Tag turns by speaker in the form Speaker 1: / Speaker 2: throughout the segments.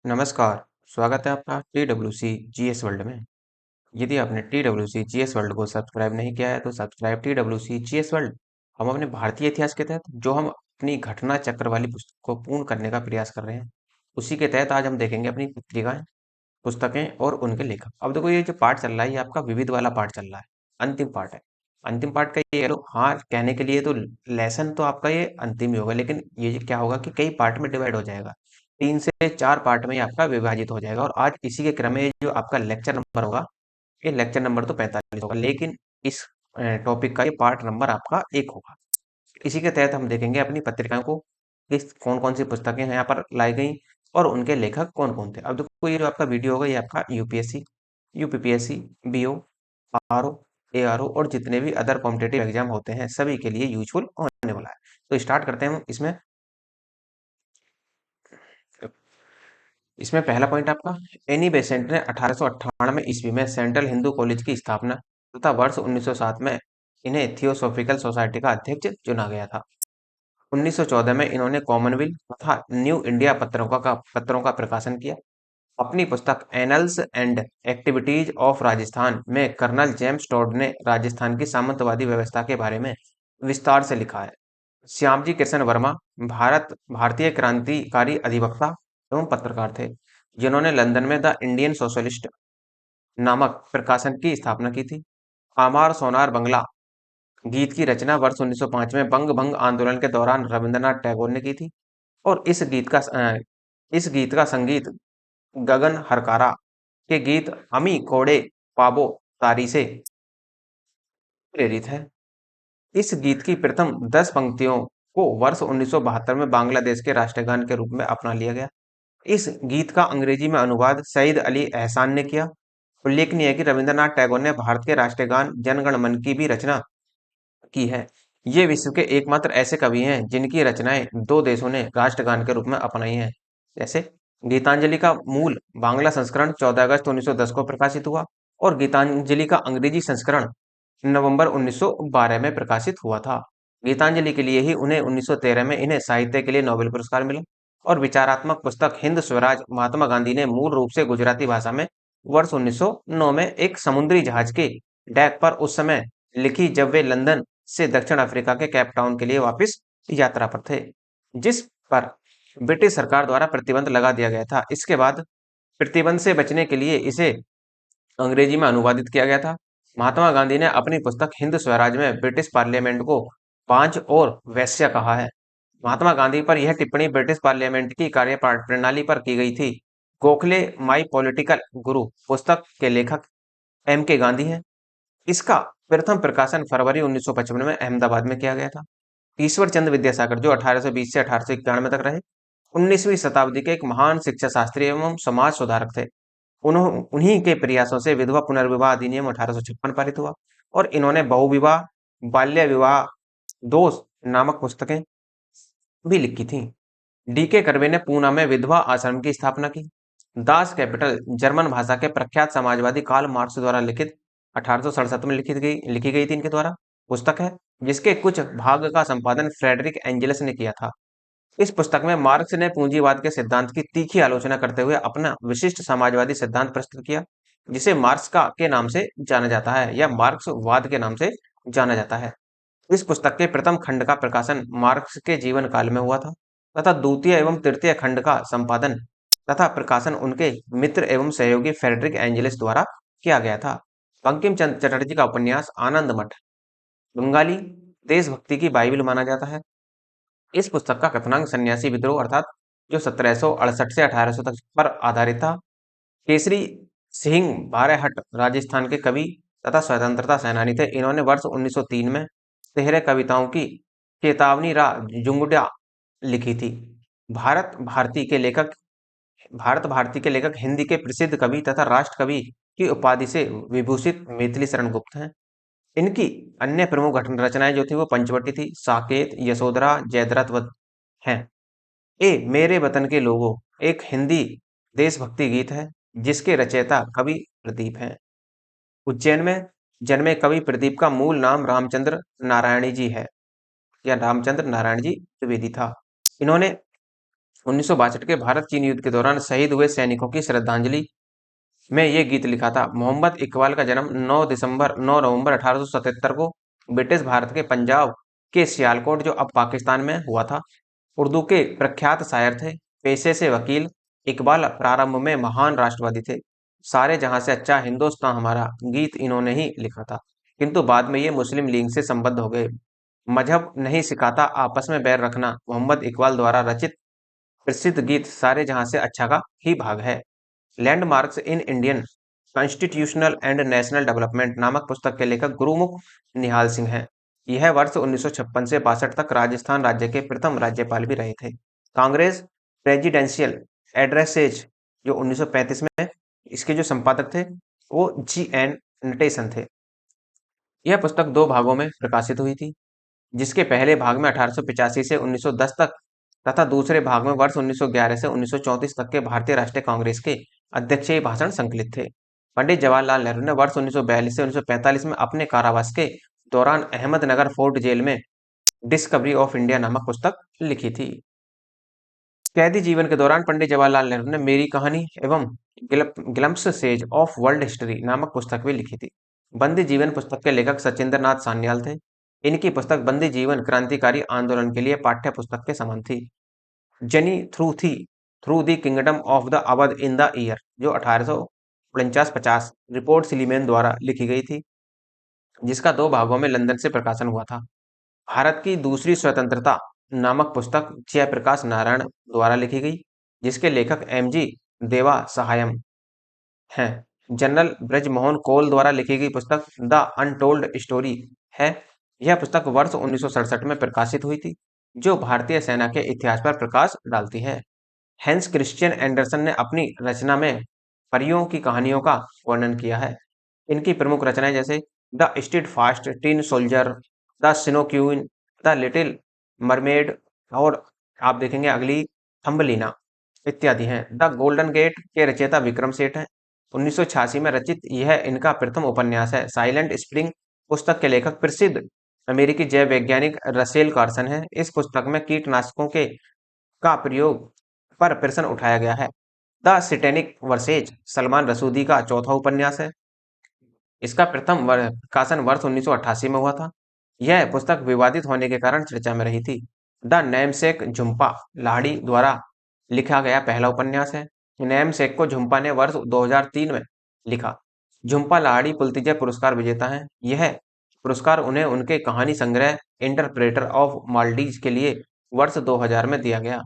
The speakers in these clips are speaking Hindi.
Speaker 1: नमस्कार, स्वागत है आपका TWC GS वर्ल्ड में। यदि आपने TWC GS वर्ल्ड को सब्सक्राइब नहीं किया है तो सब्सक्राइब TWC GS वर्ल्ड। हम अपने भारतीय इतिहास के तहत जो हम अपनी घटना चक्र वाली पुस्तक को पूर्ण करने का प्रयास कर रहे हैं, उसी के तहत आज हम देखेंगे अपनी पत्रिकाएं, पुस्तकें और उनके लेखक। अब देखो, ये जो पार्ट चल रहा है ये आपका विविध वाला पार्ट चल रहा है, अंतिम पार्ट है। अंतिम पार्ट का ये कह लो, हाँ कहने के लिए तो लेसन तो आपका ये अंतिम ही होगा, लेकिन ये क्या होगा कि कई पार्ट में डिवाइड हो जाएगा। 3 से 4 पार्ट में ये आपका विभाजित हो जाएगा और आज इसी के क्रम में जो आपका लेक्चर नंबर होगा, ये लेक्चर नंबर तो 45 होगा, लेकिन इस टॉपिक का ये पार्ट नंबर आपका 1 होगा। इसी के तहत हम देखेंगे अपनी पत्रिकाओं को, किस कौन कौन सी पुस्तकें यहाँ पर लाई गई और उनके लेखक कौन कौन थे। अब देखो, ये जो आपका वीडियो होगा ये आपका UPSC, UPPSC, BO, RO, ARO और जितने भी अदर कॉम्पिटेटिव एग्जाम होते हैं सभी के लिए यूजफुल होने वाला है। तो स्टार्ट करते हैं हम इसमें। इसमें पहला पॉइंट आपका, एनी बेसेंट ने 1898 ईस्वी में सेंट्रल हिंदू कॉलेज की स्थापना तथा वर्ष 1907 में इन्हें थियोसॉफिकल सोसाइटी का अध्यक्ष चुना गया था। 1914 में इन्होंने कॉमनवेल्थ तथा न्यू इंडिया पत्रों का प्रकाशन किया। अपनी पुस्तक annuls and activities of Rajasthan में कर्नल जेम्स टॉड ने राजस्थान की सामंतवादी व्यवस्था के बारे में विस्तार से लिखा है। श्यामजी कृष्ण वर्मा भारतीय क्रांतिकारी अधिवक्ता एवं पत्रकार थे, जिन्होंने लंदन में द इंडियन सोशलिस्ट नामक प्रकाशन की स्थापना की थी। आमार सोनार बंगला गीत की रचना वर्ष 1905 में बंग भंग आंदोलन के दौरान रविंद्रनाथ टैगोर ने की थी और इस गीत का संगीत गगन हरकारा के गीत अमी कोड़े पाबो तारी से प्रेरित है। इस गीत की प्रथम 10 पंक्तियों को वर्ष 1972 में बांग्लादेश के राष्ट्रगान के रूप में अपना लिया गया। इस गीत का अंग्रेजी में अनुवाद सईद अली एहसान ने किया। उल्लेखनीय है कि रविंद्रनाथ टैगोर ने भारत के राष्ट्रगान जन गण मन की भी रचना की है। ये विश्व के एकमात्र ऐसे कवि हैं जिनकी रचनाएं 2 देशों ने राष्ट्रगान के रूप में अपनाई हैं। जैसे गीतांजलि का मूल बांग्ला संस्करण 14 अगस्त 1910 को प्रकाशित हुआ और गीतांजलि का अंग्रेजी संस्करण नवंबर 1912 में प्रकाशित हुआ था। गीतांजलि के लिए ही उन्हें 1913 में इन्हें साहित्य के लिए नोबेल पुरस्कार मिला और विचारात्मक पुस्तक हिंद स्वराज महात्मा गांधी ने मूल रूप से गुजराती भाषा में वर्ष 1909 में एक समुद्री जहाज के डेक पर उस समय लिखी, जब वे लंदन से दक्षिण अफ्रीका के केप टाउन के लिए वापस यात्रा पर थे, जिस पर ब्रिटिश सरकार द्वारा प्रतिबंध लगा दिया गया था। इसके बाद प्रतिबंध से बचने के लिए इसे अंग्रेजी में अनुवादित किया गया था। महात्मा गांधी ने अपनी पुस्तक हिंद स्वराज में ब्रिटिश पार्लियामेंट को पांच और वैश्य कहा है। महात्मा गांधी पर यह टिप्पणी ब्रिटिश पार्लियामेंट की कार्य प्रणाली पर की गई थी। गोखले माई पॉलिटिकल गुरु पुस्तक के लेखक एम के गांधी हैं। इसका प्रथम प्रकाशन फरवरी 1955 में अहमदाबाद में किया गया था। ईश्वर चंद्र विद्यासागर, जो 1820 से 1891 तक रहे, 19वीं शताब्दी के एक महान शिक्षा शास्त्री एवं समाज सुधारक थे। उन्हीं के प्रयासों से विधवा पुनर्विवाह अधिनियम 1856 पारित हुआ और इन्होंने बहुविवाह, बाल्य विवाह, दोष नामक पुस्तकें भी लिखी थी। डीके कर्वे ने पूना में विधवा आश्रम की स्थापना की। दास कैपिटल जर्मन भाषा के प्रख्यात समाजवादी कार्ल मार्क्स द्वारा लिखित 1867 में लिखी गई थी इनके द्वारा पुस्तक है, जिसके कुछ भाग का संपादन फ्रेडरिक एंजेलस ने किया था। इस पुस्तक में मार्क्स ने पूंजीवाद के सिद्धांत की तीखी आलोचना करते हुए अपना विशिष्ट समाजवादी सिद्धांत प्रस्तुत किया, जिसे मार्क्स का के नाम से जाना जाता है या मार्क्सवाद के नाम से जाना जाता है। इस पुस्तक के प्रथम खंड का प्रकाशन मार्क्स के जीवन काल में हुआ था तथा द्वितीय एवं तृतीय खंड का संपादन तथा प्रकाशन उनके मित्र एवं सहयोगी फ्रेडरिक एंजेलिस द्वारा किया गया था। बंकिम चंद्र चटर्जी का उपन्यास आनंद मठ बंगाली देशभक्ति की बाइबल माना जाता है। इस पुस्तक का कथनांक सन्यासी विद्रोह अर्थात जो 1768 से 1800 तक पर आधारित था। केसरी सिंह बारहट राजस्थान के कवि तथा स्वतंत्रता सेनानी थे। इन्होंने वर्ष 1903 में 13 कविताओं की चेतावनी रा जुंगुडा लिखी थी। भारत भारती के लेखक हिंदी के प्रसिद्ध कवि तथा राष्ट्र कवि की उपाधि से विभूषित मैथिली शरण गुप्त हैं। इनकी अन्य प्रमुख रचनाएं जो थी वो पंचवटी थी, साकेत, यशोधरा, जयद्रथ हैं। ए मेरे वतन के लोगों एक हिंदी देशभक्ति गीत है, जिसके रचयिता कवि प्रदीप हैं। उज्जैन में जन्मे कवि प्रदीप का मूल नाम रामचंद्र नारायणी जी है या रामचंद्र नारायण जी द्विवेदी था। इन्होंने 1962 के भारत चीन युद्ध के दौरान शहीद हुए सैनिकों की श्रद्धांजलि में ये गीत लिखा था। मोहम्मद इकबाल का जन्म 9 नवंबर 1877 को ब्रिटिश भारत के पंजाब के सियालकोट, जो अब पाकिस्तान में, हुआ था। उर्दू के प्रख्यात शायर थे। पेशे से वकील, इकबाल प्रारंभ में महान राष्ट्रवादी थे। सारे जहां से अच्छा हिंदुस्तान हमारा गीत इन्होंने ही लिखा था, किंतु बाद में ये मुस्लिम लीग से संबद्ध हो गए। मजहब नहीं सिखाता आपस में बैर रखना मोहम्मद इकबाल द्वारा रचित प्रसिद्ध गीत सारे जहां से अच्छा का ही भाग है। Landmarks in Indian constitutional and national development नामक पुस्तक के लेखक गुरुमुख निहाल सिंह हैं। यह वर्ष 1956 से 62 तक राजस्थान राज्य के प्रथम राज्यपाल भी रहे थे। कांग्रेस प्रेसिडेंशियल एड्रेसेज, जो 1935 में, इसके जो संपादक थे वो G.N. नटेशन थे। यह पुस्तक दो भागों में प्रकाशित हुई थी, जिसके पहले भाग में 1885 से 1910 तक तथा दूसरे भाग में वर्ष 1911 से 1934 तक के भारतीय राष्ट्रीय कांग्रेस के अध्यक्षीय भाषण संकलित थे। पंडित जवाहरलाल नेहरू ने वर्ष 1942 से 1945 में अपने कारावास के दौरान अहमदनगर फोर्ट जेल में डिस्कवरी ऑफ इंडिया नामक पुस्तक लिखी थी। कैदी जीवन के दौरान पंडित जवाहरलाल नेहरू ने मेरी कहानी एवं glimpse sage of world history नामक पुस्तक भी लिखी थी। बंदी जीवन पुस्तक के लेखक सचिंद्र नाथ सान्याल थे। इनकी पुस्तक बंदी जीवन क्रांतिकारी आंदोलन के लिए पाठ्य पुस्तक के समान थी। जनी through the kingdom of the Awadh in the year, जो 1849-50 रिपोर्ट सिलीमेन द्वारा लिखी गई थी, जिसका दो भागों में लंदन से प्रकाशन हुआ था। भारत की दूसरी स्वतंत्रता नामक पुस्तक जयप्रकाश नारायण द्वारा लिखी गई, जिसके लेखक MG देवा सहायम हैं। जनरल ब्रजमोहन कौल द्वारा लिखी गई पुस्तक द अनटोल्ड स्टोरी है। यह पुस्तक वर्ष 1967 में प्रकाशित हुई थी, जो भारतीय सेना के इतिहास पर प्रकाश डालती है। हैंस क्रिश्चियन एंडरसन ने अपनी रचना में परियों की कहानियों का वर्णन किया है। इनकी प्रमुख रचनाएं जैसे the stead fast tin soldier, the snow queen, the little mermaid, और आप देखेंगे अगली थम्बलीना इत्यादि हैं। द गोल्डन गेट के रचयिता विक्रम सेठ हैं। 1986 में रचित यह इनका प्रथम उपन्यास है। साइलेंट स्प्रिंग पुस्तक के लेखक प्रसिद्ध अमेरिकी जैव वैज्ञानिक रसेल कार्सन है। इस पुस्तक में कीटनाशकों के का प्रयोग पर प्रश्न उठाया गया है। द सिटेनिक वर्सेज सलमान रसूदी का चौथा उपन्यास है। इसका प्रथम प्रकाशन वर्ष 1988 में हुआ था। यह पुस्तक विवादित होने के कारण चर्चा में रही थी। द नेमसेक झुम्पा लाहिड़ी द्वारा लिखा गया पहला उपन्यास है। नेमसेक को झुम्पा ने वर्ष 2003 में लिखा। झुम्पा लाहिड़ी पुलित्जर पुरस्कार विजेता हैं। यह पुरस्कार उन्हें उनके कहानी संग्रह इंटरप्रेटर ऑफ माल्डीज के लिए वर्ष 2000 में दिया गया।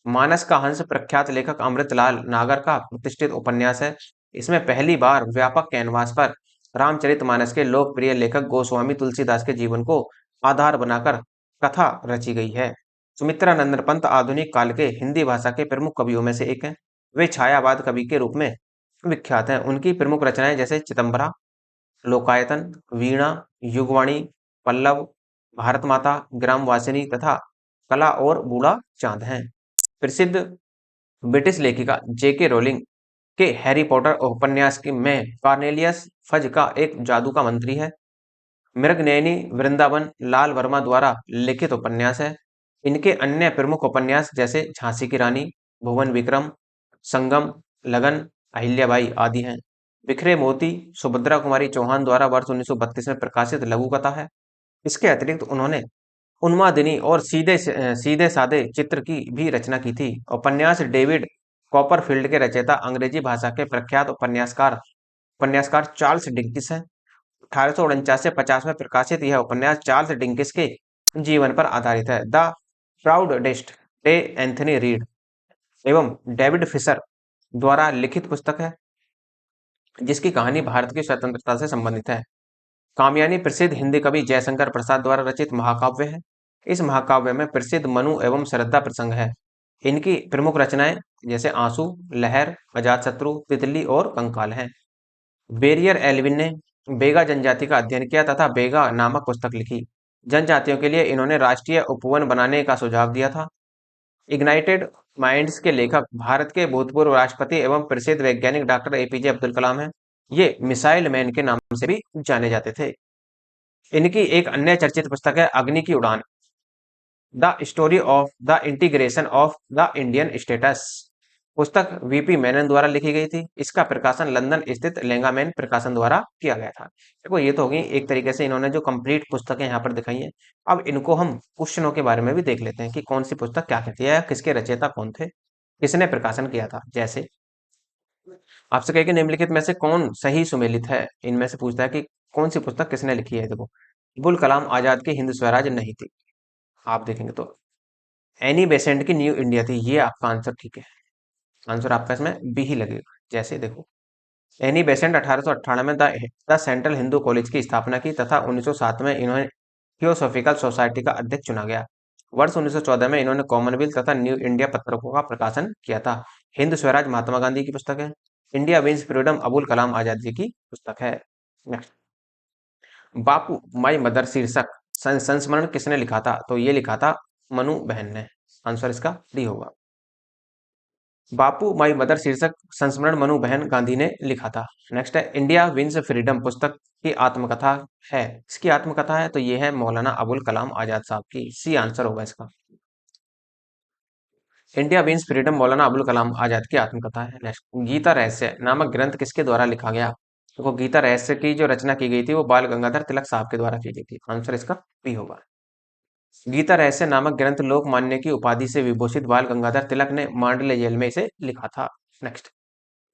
Speaker 1: मानस का हंस प्रख्यात लेखक अमृतलाल नागर का प्रतिष्ठित उपन्यास है। इसमें पहली बार व्यापक कैनवास पर रामचरितमानस के लोकप्रिय लेखक गोस्वामी तुलसीदास के जीवन को आधार बनाकर कथा रची गई है। सुमित्रा नंदन पंत आधुनिक काल के हिंदी भाषा के प्रमुख कवियों में से एक हैं। वे छायावाद कवि के रूप में विख्यात हैं। उनकी प्रमुख रचनाएं जैसे चिदंबरा, लोकायतन, वीणा, युगवाणी, पल्लव, भारत माता, ग्रामवासिनी तथा कला और बूढ़ा चांद हैं। प्रसिद्ध ब्रिटिश लेखिका J.K. रोलिंग के हैरी पॉटर उपन्यास में कार्नेलियस फज का एक जादू का मंत्री है। मृगनयनी वृंदावन लाल वर्मा द्वारा लिखित उपन्यास है। इनके अन्य प्रमुख उपन्यास जैसे झांसी की रानी, भुवन विक्रम, संगम, लगन, अहिल्याबाई आदि हैं। बिखरे मोती सुभद्रा कुमारी चौहान द्वारा वर्ष 1932 में प्रकाशित लघु कथा है। इसके अतिरिक्त उन्होंने उन्मादिनी और सीधे सादे चित्र की भी रचना की थी। उपन्यास डेविड कॉपरफील्ड के रचयिता अंग्रेजी भाषा के प्रख्यात उपन्यासकार चार्ल्स डिकिंस हैं। 1849 से 50 में प्रकाशित यह उपन्यास चार्ल्स डिकिंस के जीवन पर आधारित है। The proudest day Anthony read एवं डेविड फिशर द्वारा लिखित पुस्तक है, जिसकी कहानी भारत की स्वतंत्रता से संबंधित है। कामयानी प्रसिद्ध हिंदी कवि जयशंकर प्रसाद द्वारा रचित महाकाव्य है। इस महाकाव्य में प्रसिद्ध मनु एवं श्रद्धा प्रसंग है। इनकी प्रमुख रचनाएं जैसे आंसू, लहर, अजातशत्रु, तितली और कंकाल हैं। बेरियर एल्विन ने बेगा जनजाति का अध्ययन किया तथा बेगा नामक पुस्तक लिखी। जनजातियों के लिए इन्होंने राष्ट्रीय उपवन बनाने का सुझाव दिया था। इग्नाइटेड माइंड्स के लेखक भारत के भूतपूर्व राष्ट्रपति एवं प्रसिद्ध वैज्ञानिक डॉक्टर APJ अब्दुल कलाम हैं। ये मिसाइल मैन के नाम से भी जाने जाते थे। इनकी एक अन्य चर्चित पुस्तक है अग्नि की उड़ान। The story of the integration of the Indian status. पुस्तक वीपी मेनन द्वारा लिखी गई थी। इसका प्रकाशन लंदन स्थित लेंगामेन प्रकाशन द्वारा किया गया था। देखो ये तो होगी एक तरीके से इन्होंने जो कंप्लीट पुस्तकें यहाँ पर दिखाई हैं। अब इनको हम क्वेश्चनों के बारे में भी देख लेते हैं कि कौन सी पुस्तक क्या कहती है, किसके रचयिता कौन थे, किसने प्रकाशन किया था। जैसे आपसे कहे कि निम्नलिखित में से कौन सही सुमेलित है, इनमें से पूछता है कि कौन सी पुस्तक किसने लिखी है। देखो अबुल कलाम आजाद की हिंद स्वराज नहीं थी। आप देखेंगे तो एनी बेसेंट की न्यू इंडिया थी। ये आपका आंसर ठीक है। आंसर आपका इसमें बी ही लगेगा। जैसे देखो एनी बेसेंट 1898 में द सेंट्रल हिंदू कॉलेज की स्थापना की तथा 1907 में इन्होंने थियोसॉफिकल सोसाइटी का अध्यक्ष चुना गया। वर्ष 1914 में इन्होंने कॉमनवेल्थ तथा न्यू इंडिया पत्रकों का प्रकाशन किया था। हिंद स्वराज महात्मा गांधी की पुस्तक है। India wins freedom Abul Kalam Azad ji की पुस्तक है। नेक्स्ट, बापू माई मदर शीर्षक संस्मरण किसने लिखा था? तो ये लिखा था मनु बहन ने। आंसर इसका डी होगा। बापू माई मदर शीर्षक संस्मरण मनु बहन गांधी ने लिखा था। नेक्स्ट है इंडिया विंस फ्रीडम पुस्तक की आत्मकथा है। इसकी आत्मकथा है तो ये है मौलाना अबुल कलाम आजाद साहब की। सी आंसर होगा इसका। India wins freedom Maulana Abul Kalam Azad की आत्मकथा है। नेक्स्ट, गीता रहस्य नामक ग्रंथ किसके द्वारा लिखा गया? देखो गीता रहस्य की जो रचना की गई थी वो बाल गंगाधर तिलक साहब के द्वारा की गई थी। आंसर इसका बी होगा। गीता रहस्य नामक ग्रंथ लोकमान्य की उपाधि से विभूषित बाल गंगाधर तिलक ने मांडले जेल में इसे लिखा था। नेक्स्ट,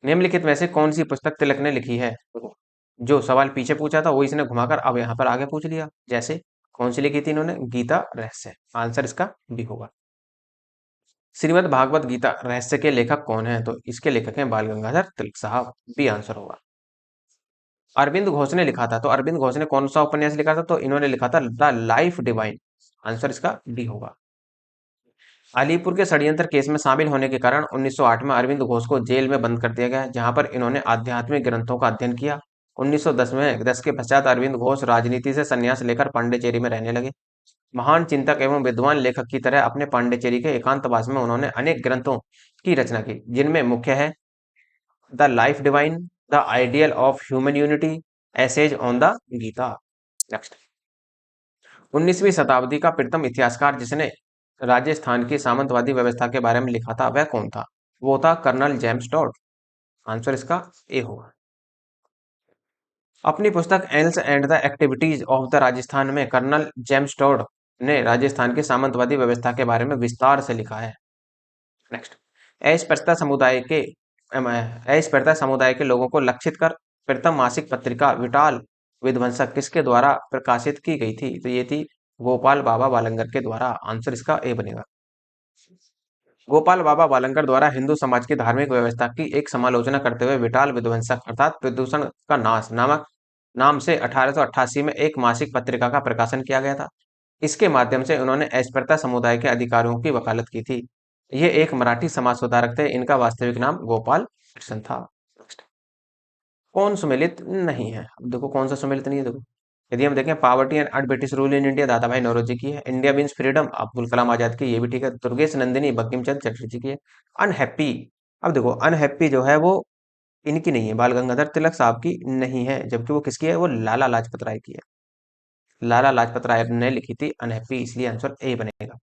Speaker 1: निम्नलिखित में से कौन सी पुस्तक तिलक ने लिखी है? देखो जो सवाल पीछे पूछा था वो इसने घुमाकर अब यहाँ पर आगे पूछ लिया। जैसे कौन सी लिखी थी इन्होंने? गीता रहस्य। आंसर इसका बी होगा। श्रीमद् भागवत गीता रहस्य के लेखक कौन है? तो इसके लेखक हैं बाल गंगाधर तिलक साहब। बी आंसर होगा। अरविंद घोष ने लिखा था तो अरविंद घोष ने कौन सा उपन्यास लिखा था? तो इन्होंने लिखा था द लाइफ डिवाइन। आंसर इसका डी होगा। अलीपुर के षड्यंत्र केस में शामिल होने के कारण 1908 में अरविंद घोष को जेल में बंद कर दिया गया, जहां पर इन्होंने आध्यात्मिक ग्रंथों का अध्ययन किया। 1910 में 10 के पश्चात अरविंद घोष राजनीति से संन्यास लेकर पांडिचेरी में रहने लगे। महान चिंतक एवं विद्वान लेखक की तरह अपने पांडिचेरी के एकांतवास में उन्होंने अनेक ग्रंथों की रचना की, जिनमें मुख्य है the life divine, the ideal of human unity, essays on the Gita. Next, 19वीं शताब्दी का प्रथम इतिहासकार जिसने राजस्थान की सामंतवादी व्यवस्था के बारे में लिखा था वह कौन था? वो था कर्नल जेम्स टॉड। आंसर इसका ए होगा। अपनी पुस्तक else and the activities of the Rajasthan में कर्नल जेम्स टॉड ने राजस्थान की सामंतवादी व्यवस्था के बारे में विस्तार से लिखा है। नेक्स्ट, अस्पृश्यता समुदाय के अस्पृश्यता समुदाय के लोगों को लक्षित कर प्रथम मासिक पत्रिका विटाल विध्वंसक किसके द्वारा प्रकाशित की गई थी? तो ये थी गोपाल बाबा बालंगर के द्वारा। आंसर इसका ए बनेगा। गोपाल बाबा बालंकर द्वारा हिंदू समाज की धार्मिक व्यवस्था की एक समालोचना करते हुए विटाल विध्वंसक अर्थात प्रदूषण का नाश नामक नाम से 1888 में एक मासिक पत्रिका का प्रकाशन किया गया था। इसके माध्यम से उन्होंने अस्पृश्यता समुदाय के अधिकारों की वकालत की थी। ये एक मराठी समाज सुधारक थे। इनका वास्तविक नाम गोपाल कृष्ण था। कौन सुमेलित नहीं है? अब देखो कौन सा सुमेलित नहीं है। देखो यदि हम देखें poverty and un British rule in India दादा भाई नौरोजी की है। India means freedom Abdul Kalam Azad की, ये भी ठीक है। दुर्गेश नंदिनी बंकिम चंद्र चटर्जी की है। अनहैप्पी, अब देखो अनहैप्पी जो है वो इनकी नहीं है, बाल गंगाधर तिलक साहब की नहीं है, जबकि वो किसकी है? वो लाला लाजपत राय की है। लाला लाजपत राय ने लिखी थी अनहैप्पी, इसलिए आंसर ए बनेगा।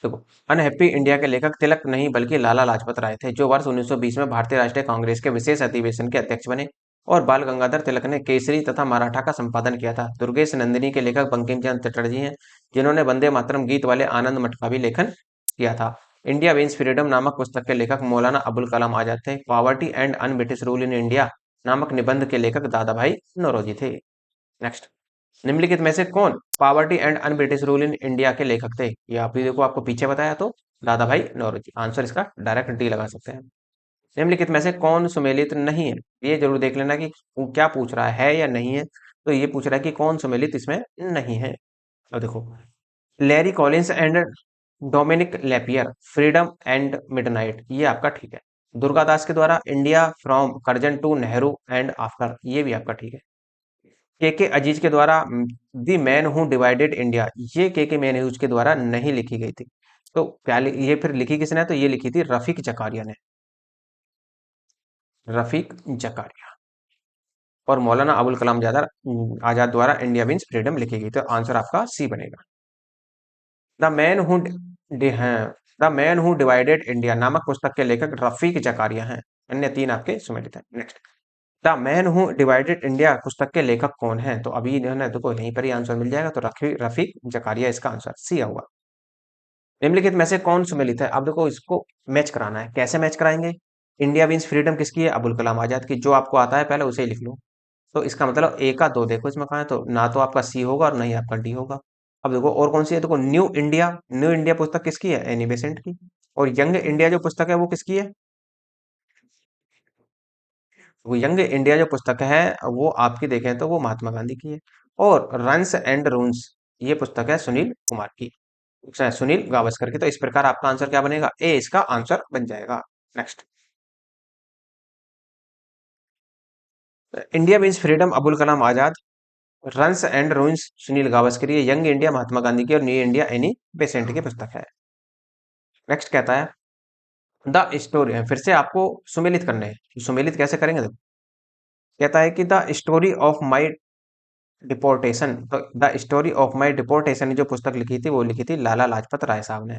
Speaker 1: देखो अनहैप्पी इंडिया के लेखक तिलक नहीं बल्कि लाला लाजपत राय थे, जो वर्ष 1920 में भारतीय राष्ट्रीय कांग्रेस के विशेष अधिवेशन के अध्यक्ष बने। और बाल गंगाधर तिलक ने केसरी तथा मराठा का संपादन किया था। दुर्गेश नंदिनी के लेखक बंकिम चंद्र चटर्जी हैं, जिन्होंने वंदे मातरम गीत वाले आनंद मठ का भी लेखन किया था। इंडिया विंस फ्रीडम नामक पुस्तक के लेखक मौलाना अबुल कलाम आजाद थे। Poverty and un British rule in India नामक निबंध के लेखक दादा भाई नौरोजी थे। नेक्स्ट, निम्नलिखित में से कौन poverty and un British rule in India के लेखक थे? ये आप भी देखो आपको पीछे बताया तो दादा भाई नौरोजी। आंसर इसका डायरेक्ट डी लगा सकते हैं। निम्नलिखित में से कौन सुमेलित नहीं है? ये जरूर देख लेना कि वो क्या पूछ रहा है या नहीं है। तो ये पूछ रहा है कि कौन सुमेलित इसमें नहीं है। अब देखो Larry Collins and Dominique Lapierre freedom and midnight, ये आपका ठीक है। दुर्गादास के द्वारा India from Curzon to Nehru and after, ये भी आपका ठीक है। के अजीज के द्वारा the man who divided India, ये के मैन ह्यूज के द्वारा नहीं लिखी गई थी। तो क्या ये फिर लिखी किसने? तो ये लिखी थी रफीक जकारिया ने। रफीक जकारिया। और मौलाना अबुल कलाम आजाद द्वारा इंडिया मीन्स फ्रीडम लिखी गई। तो आंसर आपका सी बनेगा। The man who the man who divided India नामक पुस्तक के लेखक रफीक जकारिया हैं। अन्य तीन आपके सुमेलित हैं। Next, the man who divided India पुस्तक के लेखक कौन है? तो अभी इन्होंने देखो यहीं पर ही आंसर मिल जाएगा, तो रफीक जकारिया इसका आंसर सी होगा। निम्नलिखित में से कौन सुमेलित है? अब देखो इसको मैच कराना है। कैसे मैच कराएंगे? इंडिया मीन्स फ्रीडम किसकी है? अबुल कलाम आजाद की। जो आपको आता है पहले उसे ही लिख लो। तो इसका मतलब ए का दो देखो इसमें कहाँ है, तो ना तो आपका सी होगा और ना ही आपका डी होगा। अब देखो और कौन सी है, देखो न्यू इंडिया पुस्तक किसकी है? एनी बेसेंट की। और यंग इंडिया जो पुस्तक है वो किसकी है? वो यंग इंडिया जो पुस्तक है वो आपकी देखें तो वो महात्मा गांधी की है। और रंस एंड रून्स ये पुस्तक है सुनील कुमार की, सुनील गावस्कर की। तो इस प्रकार आपका आंसर क्या बनेगा? ए इसका आंसर बन जाएगा। Next, India means freedom Abul Kalam Azad, runs and ruins Sunil Gavaskar, ये यंग इंडिया महात्मा गांधी की, और न्यू इंडिया एनी बेसेंट की पुस्तक है। नेक्स्ट कहता है द स्टोरी, फिर से आपको सुमेलित करने हैं। सुमेलित कैसे करेंगे देखो, कहता है कि the story of my deportation, तो the story of my deportation जो पुस्तक लिखी थी वो लिखी थी लाला लाजपत राय साहब ने।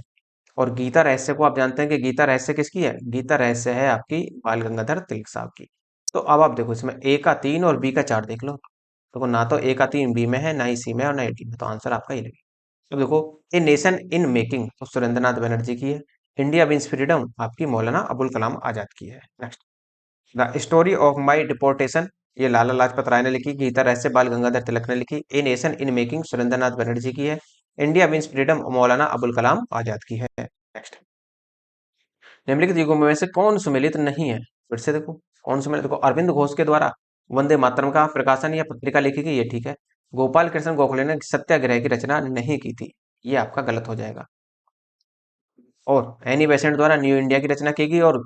Speaker 1: और गीता रहस्य को आप जानते हैं कि गीता रहस्य किसकी है? गीता रहस्य है आपकी बाल गंगाधर तिलक साहब की। तो अब आप देखो इसमें ए का 3 और बी का 4 देख लो। देखो ना तो ए का 3 बी में है, ना ही सी में, और ना ही डी में, तो आंसर आपका ही लगेगा। तो देखो, ए नेशन इन मेकिंग तो सुरेंद्रनाथ बनर्जी की है। इंडिया विंस फ्रीडम आपकी मौलाना अबुल कलाम आजाद की है। Next, the story of my deportation ये लाला लाजपत राय ने लिखी। गीता रहस्य बाल गंगाधर तिलक ने लिखी। A nation in making Surendranath Banerjee की है। India wins freedom Maulana Abul Kalam Azad की है। नेक्स्ट, निम्नलिखित युगों में से कौन सुमेलित नहीं है? फिर से देखो कौन सुमेलित, देखो अरविंद घोष के द्वारा वंदे मातरम का प्रकाशन या पत्रिका लिखी गई, ये ठीक है। गोपाल कृष्ण गोखले ने सत्याग्रह की रचना नहीं की थी, ये आपका गलत हो जाएगा। और एनी बेसेंट द्वारा न्यू इंडिया की रचना की गई, और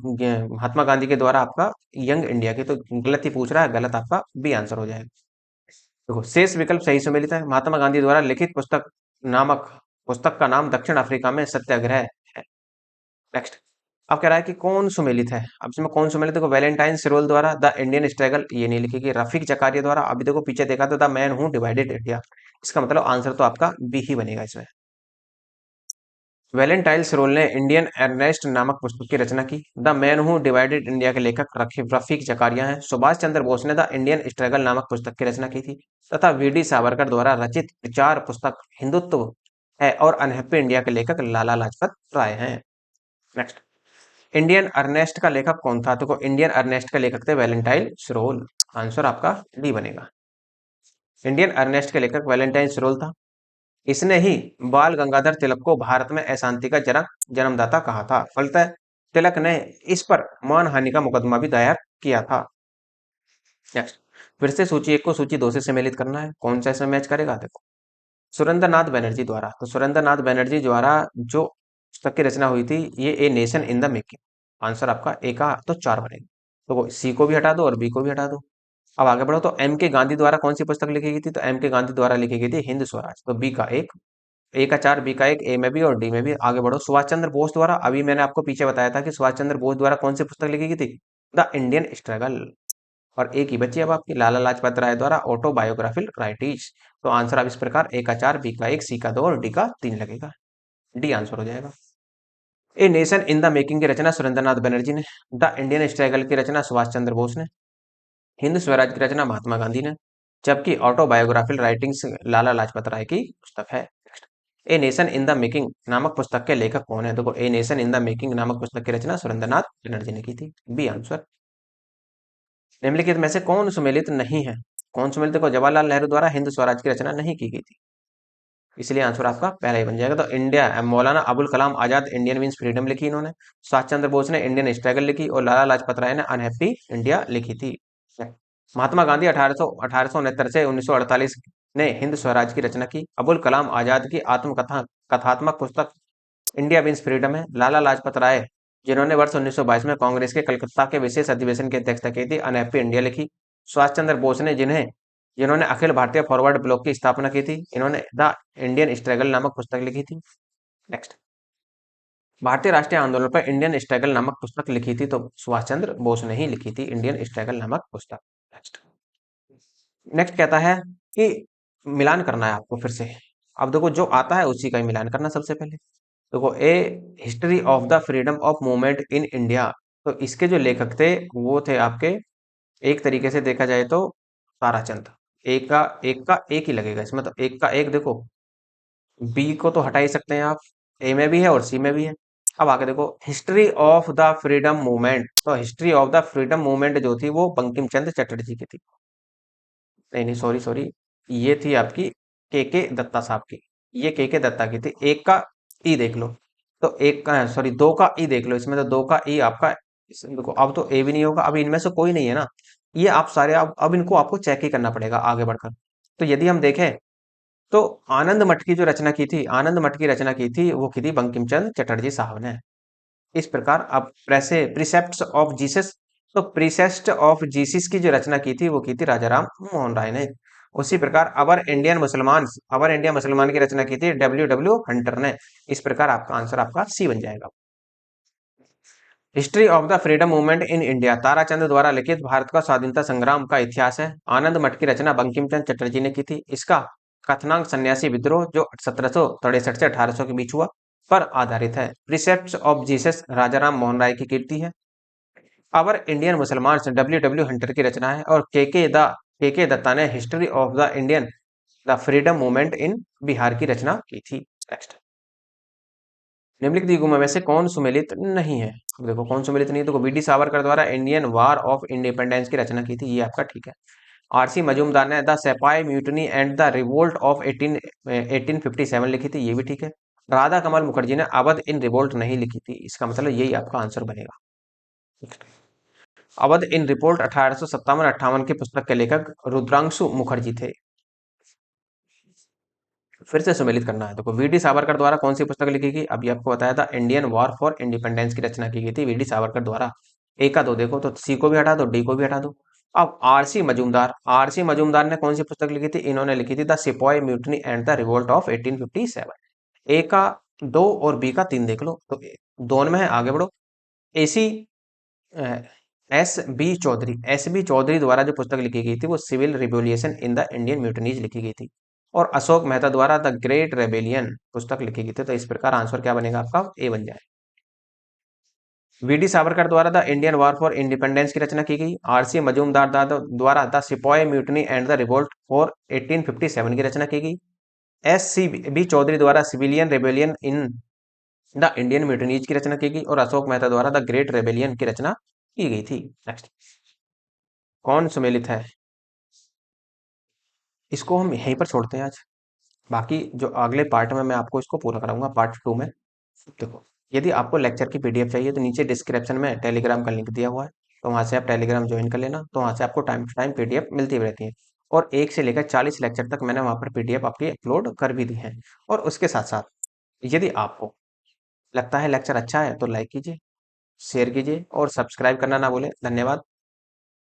Speaker 1: महात्मा गांधी के द्वारा आपका यंग इंडिया की। तो गलत ही पूछ रहा है, गलत आपका बी आंसर हो जाएगा। देखो शेष विकल्प सही सुमेलित है। महात्मा गांधी द्वारा लिखित नामक पुस्तक का नाम दक्षिण अफ्रीका में सत्याग्रह है। नेक्स्ट, अब कह रहा है कि कौन सुमेलित है। अब इसमें कौन सुमेलित, देखो वैलेंटाइन सिरोल द्वारा द इंडियन स्ट्रगल ये नहीं लिखेगी, रफीक जकारिया द्वारा, अभी देखो पीछे देखा तो द मैन हूँ डिवाइडेड इंडिया, इसका मतलब आंसर तो आपका बी ही बनेगा इसमें। वैलेंटाइन सिरोल ने इंडियन अर्नेस्ट नामक पुस्तक की रचना की। The man who divided India के लेखक रफीक जकारिया हैं। सुभाष चंद्र बोस ने द इंडियन स्ट्रगल नामक पुस्तक की रचना की थी, तथा वी डी सावरकर द्वारा रचित विचार पुस्तक हिंदुत्व है और अनहैप्पी इंडिया के लेखक लाला लाजपत राय हैं। नेक्स्ट, इंडियन अर्नेस्ट का लेखक कौन था? तो इंडियन अर्नेस्ट का लेखक थे वैलेंटाइन सिरोल, आंसर आपका डी बनेगा। इंडियन अर्नेस्ट के लेखक वैलेंटाइन सिरोल था। इसने ही बाल गंगाधर तिलक को भारत में अशांति का जन्मदाता कहा था। फलतः तिलक ने इस पर मानहानि का मुकदमा भी दायर किया था। नेक्स्ट, फिर से सूची 1 को सूची 2 से सम्मिलित करना है। कौन सा इसमें मैच करेगा? देखो, सुरेंद्रनाथ बनर्जी द्वारा, तो सुरेंद्रनाथ बनर्जी द्वारा जो पुस्तक की रचना हुई थी ये a nation in the making, answer आपका ए का तो 4 बनेगा। तो सी को भी हटा दो और बी को भी हटा दो। अब आगे बढ़ो, तो एम के गांधी द्वारा कौन सी पुस्तक लिखी गई थी? तो एम के गांधी द्वारा लिखी गई थी हिंद स्वराज, तो बी का 1, ए का 4, बी का 1, ए में भी और डी में भी। आगे बढ़ो, सुभाष चंद्र बोस द्वारा, अभी मैंने आपको पीछे बताया था कि सुभाष चंद्र बोस द्वारा कौन सी पुस्तक लिखी गई थी? The Indian struggle. और एक ही बची अब आपकी, लाला लाजपत राय द्वारा ऑटोबायोग्राफिकल राइटिंग्स। तो आंसर आप इस प्रकार ए का 4, बी का 1, सी का 2 और डी का 3 लगेगा। डी आंसर हो जाएगा। A nation in the making की रचना सुरेंद्रनाथ बनर्जी ने। द इंडियन स्ट्रगल की रचना सुभाष चंद्र बोस ने। हिंद स्वराज की रचना महात्मा गांधी ने। जबकि ऑटोबायोग्राफिकल राइटिंग्स लाला लाजपत राय की पुस्तक है। A nation in the making नामक पुस्तक के लेखक कौन है? देखो, a nation in the making नामक पुस्तक की रचना सुरेंद्रनाथ बनर्जी ने की थी, बी आंसर। निम्नलिखित में से कौन सुमेलित नहीं है? कौन सुमेलित, देखो जवाहरलाल नेहरू द्वारा हिंद स्वराज की रचना नहीं की गई थी, इसलिए आंसर आपका पहला ही बन जाएगा। तो India Maulana Abul Kalam Azad Indian means freedom लिखी इन्होंने। सुभाष चंद्र बोस ने इंडियन स्ट्रगल लिखी, और लाला लाजपत राय ने अनहैप्पी इंडिया लिखी थी। महात्मा गांधी 1869 से 1948 ने हिंद स्वराज की रचना की। अबुल कलाम आजाद की आत्मकथा कथात्मक पुस्तक इंडिया मीन्स फ्रीडम है। लाला लाजपत राय जिन्होंने वर्ष 1922 में कांग्रेस के कलकत्ता के विशेष अधिवेशन की अध्यक्षता की थी, अनहैप्पी इंडिया लिखी। सुभाष चंद्र बोस ने जिन्होंने अखिल भारतीय फॉरवर्ड ब्लॉक की स्थापना की थी, इन्होंने द इंडियन स्ट्रगल नामक पुस्तक लिखी थी। नेक्स्ट, भारतीय राष्ट्रीय आंदोलन पर इंडियन स्ट्रगल नामक पुस्तक लिखी थी, तो सुभाष चंद्र बोस ने ही लिखी थी इंडियन स्ट्रगल नामक पुस्तक। नेक्स्ट, नेक्स्ट कहता है कि मिलान करना है आपको फिर से। अब देखो जो आता है उसी का ही मिलान करना सबसे पहले। देखो a history of the freedom of movement in India, तो इसके जो लेखक थे वो थे आपके, एक तरीके से देखा जाए तो ताराचंद। एक का एक ही लगेगा इसमें, तो एक का एक देखो, बी को तो हटा ही सकते हैं आप, ए में भी है और सी में भी है। अब आगे देखो history of the freedom movement, तो history of the freedom movement जो थी वो बंकिम चंद्र चटर्जी की थी। नहीं नहीं, सॉरी सॉरी, ये थी आपकी के दत्ता साहब की, ये के दत्ता की थी। एक का ई देख लो, तो एक का सॉरी दो का ई देख लो, इसमें तो दो का ई आपका, देखो अब तो ए भी नहीं होगा, अब इनमें से कोई नहीं है ना, ये आप सारे अब इनको आपको चेक ही करना पड़ेगा आगे बढ़कर। तो यदि हम देखें तो आनंद मठ की जो रचना की थी, आनंद मठ की रचना की थी वो की थी बंकिम चंद्र चटर्जी साहब ने। इस प्रकार अब प्रेसे प्रिसेप्ट्स ऑफ जीसस, तो प्रिसेस्ट ऑफ जीसस की जो रचना की थी वो की थी राजा राम मोहन राय ने। उसी प्रकार अवर इंडिया मुसलमान की रचना की थी डब्ल्यू डब्ल्यू हंटर ने। इस प्रकार आपका आंसर आपका सी बन जाएगा। History of the freedom movement in India Tarachand द्वारा लिखित भारत का स्वाधीनता संग्राम का इतिहास है। आनंद मठ की रचना बंकिम चंद्र चटर्जी ने की थी। इसका कथनांक सन्यासी विद्रोह जो 1763 से 1800 के बीच हुआ पर आधारित है। प्रिसेप्ट्स ऑफ जीसस राजाराम मोहन राय की कीर्ति है। अवर इंडियन मुसलमान डब्ल्यू डब्ल्यू हंटर की रचना है। और के दत्ता ने history of the freedom movement in Bihar की रचना की थी। नेक्स्ट, निम्नलिखित युगों में से कौन सुमेलित नहीं है? अब देखो कौन सुमेलित नहीं है, तो बी डी सावरकर द्वारा इंडियन वार ऑफ इंडिपेंडेंस की रचना की थी, ये आपका ठीक है। आरसी मजूमदार ने the sepoy mutiny and the revolt of 1857 लिखी थी, ये भी ठीक है। राधा कमल मुखर्जी ने अवध इन रिवोल्ट नहीं लिखी थी, इसका मतलब यही आपका आंसर बनेगा। अवध इन रिपोर्ट 1857-58 की पुस्तक के लेखक रुद्रांशु मुखर्जी थे। फिर से सम्मिलित करना है, देखो वी डी सावरकर द्वारा कौन सी पुस्तक लिखी गई, अभी आपको बताया था इंडियन वॉर फॉर इंडिपेंडेंस की रचना की गई थी वी डी सावरकर द्वारा। ए का दो देखो, तो सी को भी हटा दो, डी को भी हटा दो। अब आरसी मजूमदार ने कौन सी पुस्तक लिखी थी, इन्होंने लिखी थी the sepoy mutiny and the revolt of 1857। ए का दो और बी का तीन देख लो, तो दोनों में है, आगे बढ़ो। एसी एस बी चौधरी द्वारा जो पुस्तक लिखी गई थी वो civil revolution in the Indian mutinies लिखी गई थी। और अशोक मेहता द्वारा द ग्रेट रेबेलियन पुस्तक लिखी गई थी। तो इस प्रकार आंसर क्या बनेगा आपका, ए बन जाए। वी डी सावरकर द्वारा the Indian war for independence की रचना की गई। आरसी मजूमदार द्वारा the sepoy mutiny and the revolt for 1857 की रचना की गई। एस सी बी चौधरी द्वारा civilian rebellion in the Indian mutinies की रचना की गई। और अशोक मेहता द्वारा द ग्रेट रेबेलियन की रचना की गई थी। नेक्स्ट, कौन सुमेलित है, इसको हम यहीं पर छोड़ते हैं आज। बाकी जो अगले पार्ट में मैं आपको इसको पूरा कराऊंगा, पार्ट 2 में। देखो यदि आपको लेक्चर की पीडीएफ चाहिए तो नीचे डिस्क्रिप्शन में टेलीग्राम का लिंक दिया हुआ है, तो वहां से आप टेलीग्राम ज्वाइन कर लेना, तो वहां से आपको टाइम टू टाइम पीडीएफ मिलती रहती है। और 1 से लेकर 40 लेक्चर तक मैंने वहां पर पीडीएफ आपकी अपलोड कर भी दी है। और उसके साथ साथ यदि आपको लगता है लेक्चर अच्छा है तो लाइक कीजिए, शेयर कीजिए और सब्सक्राइब करना ना भूलें। धन्यवाद।